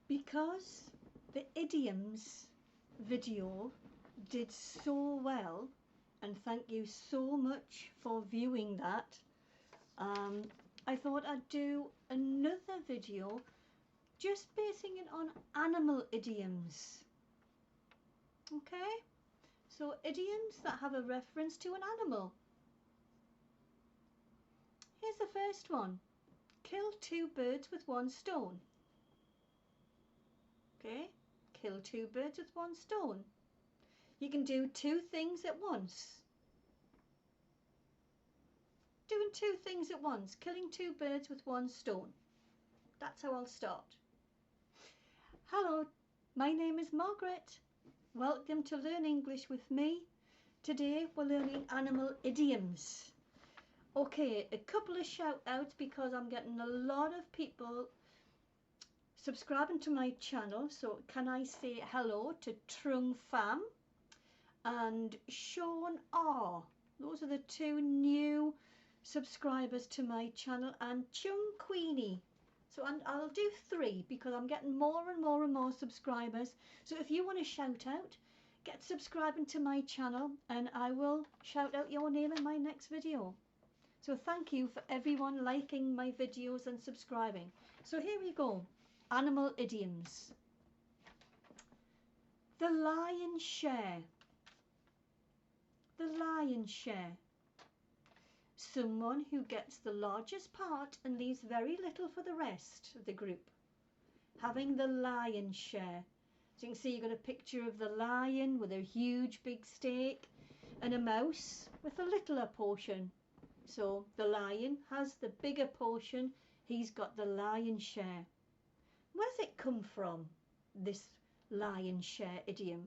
Because the idioms video did so well, and thank you so much for viewing that, I thought I'd do another video just basing it on animal idioms. Okay, so idioms that have a reference to an animal. Here's the first one. Kill two birds with one stone. Okay, kill two birds with one stone. You can do two things at once. Doing two things at once, killing two birds with one stone. That's how I'll start. Hello, my name is Margaret. Welcome to Learn English with me. Today we're learning animal idioms. Okay, a couple of shout outs because I'm getting a lot of people subscribing to my channel. So can I say hello to Trung Pham and Sean R. Those are the two new subscribers to my channel, and Chung Queenie. So I'll do three because I'm getting more and more subscribers. So if you want to shout out, get subscribing to my channel and I will shout out your name in my next video. So thank you for everyone liking my videos and subscribing. So here we go. Animal idioms. The lion's share. The lion's share. Someone who gets the largest part and leaves very little for the rest of the group. Having the lion's share. So you can see you've got a picture of the lion with a huge big steak and a mouse with a littler portion. So the lion has the bigger portion. He's got the lion's share. Where does it come from, this lion's share idiom?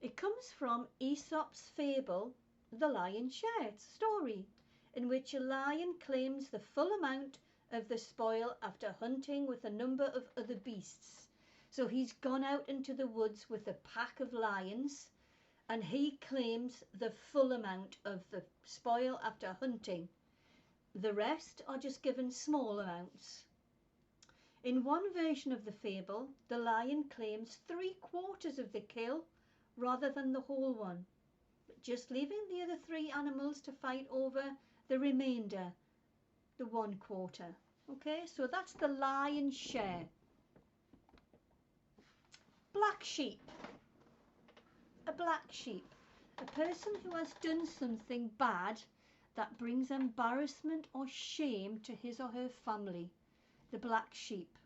It comes from Aesop's fable, The Lion's Share. It's a story in which a lion claims the full amount of the spoil after hunting with a number of other beasts. So he's gone out into the woods with a pack of lions and he claims the full amount of the spoil after hunting. The rest are just given small amounts. In one version of the fable, the lion claims 3/4 of the kill rather than the whole one, but just leaving the other three animals to fight over the remainder, the 1/4. Okay, so that's the lion's share. Black sheep. A black sheep. A person who has done something bad that brings embarrassment or shame to his or her family. The black sheep.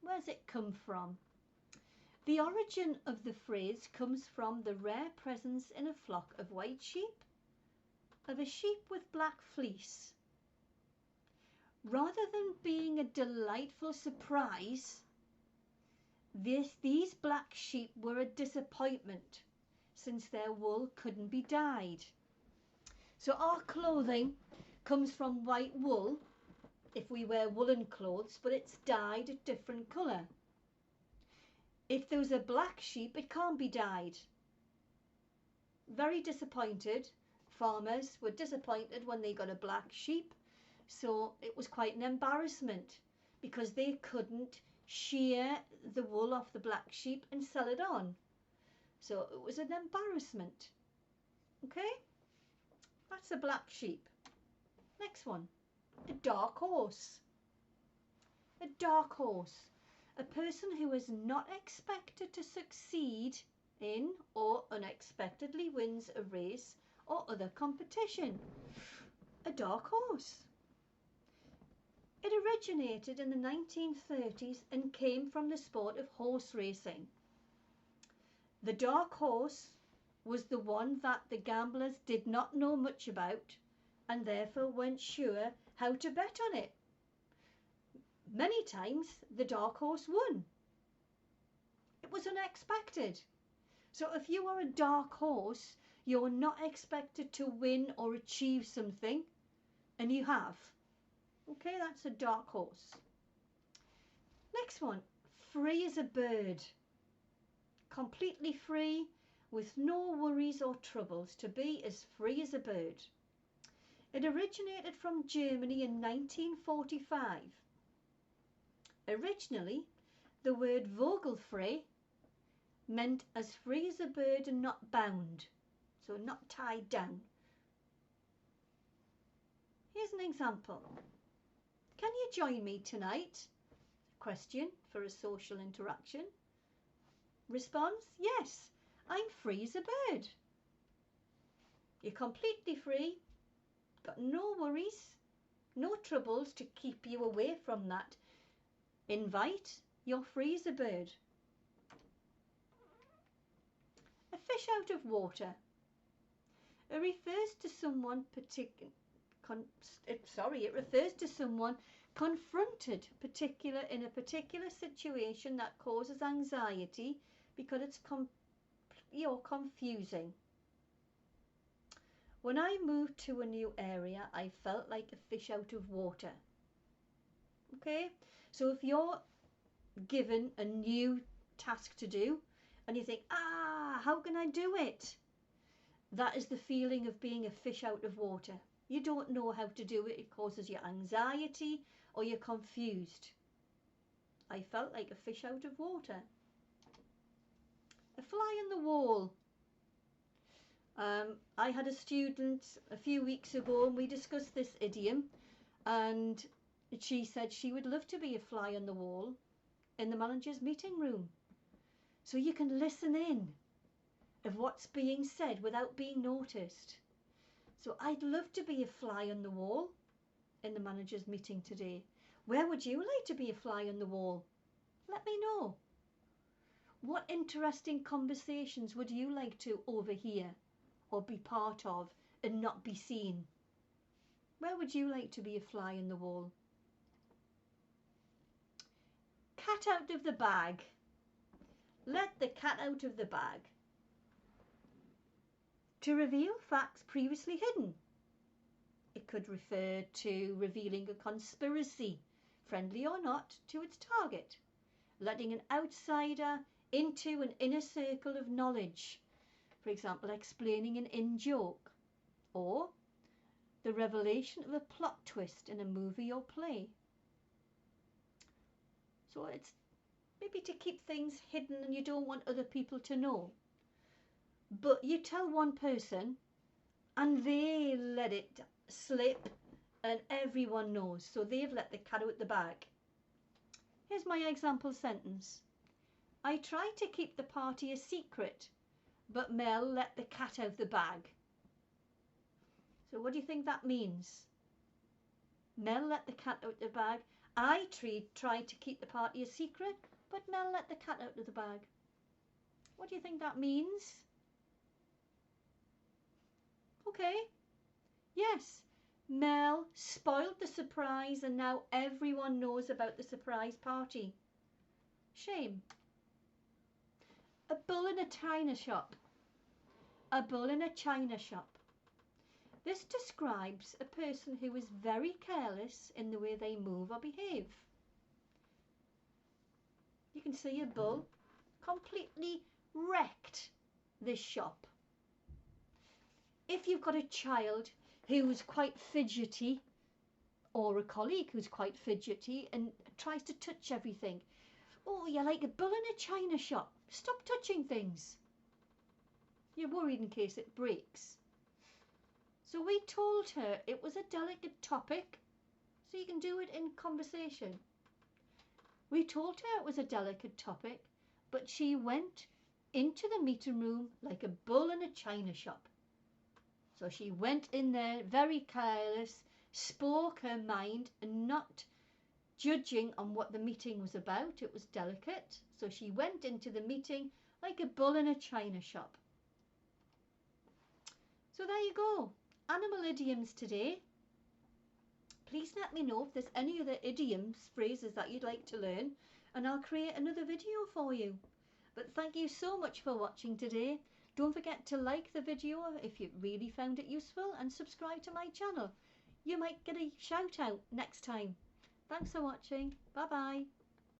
Where's it come from? The origin of the phrase comes from the rare presence in a flock of white sheep of a sheep with black fleece. Rather than being a delightful surprise, these black sheep were a disappointment since their wool couldn't be dyed. So our clothing comes from white wool if we wear woolen clothes, but it's dyed a different colour. If there was a black sheep, it can't be dyed. Very disappointed. Farmers were disappointed when they got a black sheep. So it was quite an embarrassment because they couldn't shear the wool off the black sheep and sell it on. So it was an embarrassment. Okay? That's a black sheep. Next one. A dark horse. A dark horse. A person who is not expected to succeed in or unexpectedly wins a race or other competition. A dark horse. It originated in the 1930s and came from the sport of horse racing. The dark horse was the one that the gamblers did not know much about and therefore weren't sure how to bet on it. Many times the dark horse won. It was unexpected. So if you are a dark horse, you're not expected to win or achieve something, and you have. Okay, that's a dark horse. Next one, free as a bird. Completely free, with no worries or troubles, to be as free as a bird. It originated from Germany in 1945. Originally, The word vogelfrei meant as free as a bird and not bound, so not tied down. Here's an example. Can you join me tonight? Question for a social interaction. Response, yes, I'm free as a bird. You're completely free, got no worries, no troubles to keep you away from that invite. You're free as a bird. A fish out of water. It refers to someone it refers to someone confronted in a particular situation that causes anxiety because it's confusing. When I moved to a new area, I felt like a fish out of water. Okay, so if you're given a new task to do and you think, how can I do it? That is the feeling of being a fish out of water. You don't know how to do it. It causes you anxiety or you're confused. I felt like a fish out of water. A fly on the wall. I had a student a few weeks ago and we discussed this idiom, and she said she would love to be a fly on the wall in the manager's meeting room, so you can listen in of what's being said without being noticed. So I'd love to be a fly on the wall in the manager's meeting today. Where would you like to be a fly on the wall? Let me know. What interesting conversations would you like to overhear or be part of and not be seen? Where would you like to be a fly on the wall? Cat out of the bag. Let the cat out of the bag. To reveal facts previously hidden. It could refer to revealing a conspiracy, friendly or not, to its target. Letting an outsider into an inner circle of knowledge. For example, explaining an in-joke. Or the revelation of a plot twist in a movie or play. So it's maybe to keep things hidden and you don't want other people to know. But you tell one person and they let it slip and everyone knows. So they've let the cat out the bag. Here's my example sentence. I tried to keep the party a secret, but Mel let the cat out the bag. So what do you think that means? Mel let the cat out the bag. I tried to keep the party a secret, but Mel let the cat out of the bag. What do you think that means? Okay. Yes, Mel spoiled the surprise and now everyone knows about the surprise party. Shame. A bull in a china shop. A bull in a china shop. This describes a person who is very careless in the way they move or behave. You can see a bull completely wrecked this shop. If you've got a child who's quite fidgety, or a colleague who's quite fidgety and tries to touch everything, oh, you're like a bull in a china shop. Stop touching things. You're worried in case it breaks. So we told her it was a delicate topic, so you can do it in conversation. We told her it was a delicate topic, but she went into the meeting room like a bull in a china shop. So she went in there very careless, spoke her mind and not judging on what the meeting was about. It was delicate. So she went into the meeting like a bull in a china shop. So there you go. Animal idioms today. Please let me know if there's any other idioms, phrases that you'd like to learn, and I'll create another video for you. But thank you so much for watching today. Don't forget to like the video if you really found it useful and subscribe to my channel. You might get a shout out next time. Thanks for watching. Bye bye.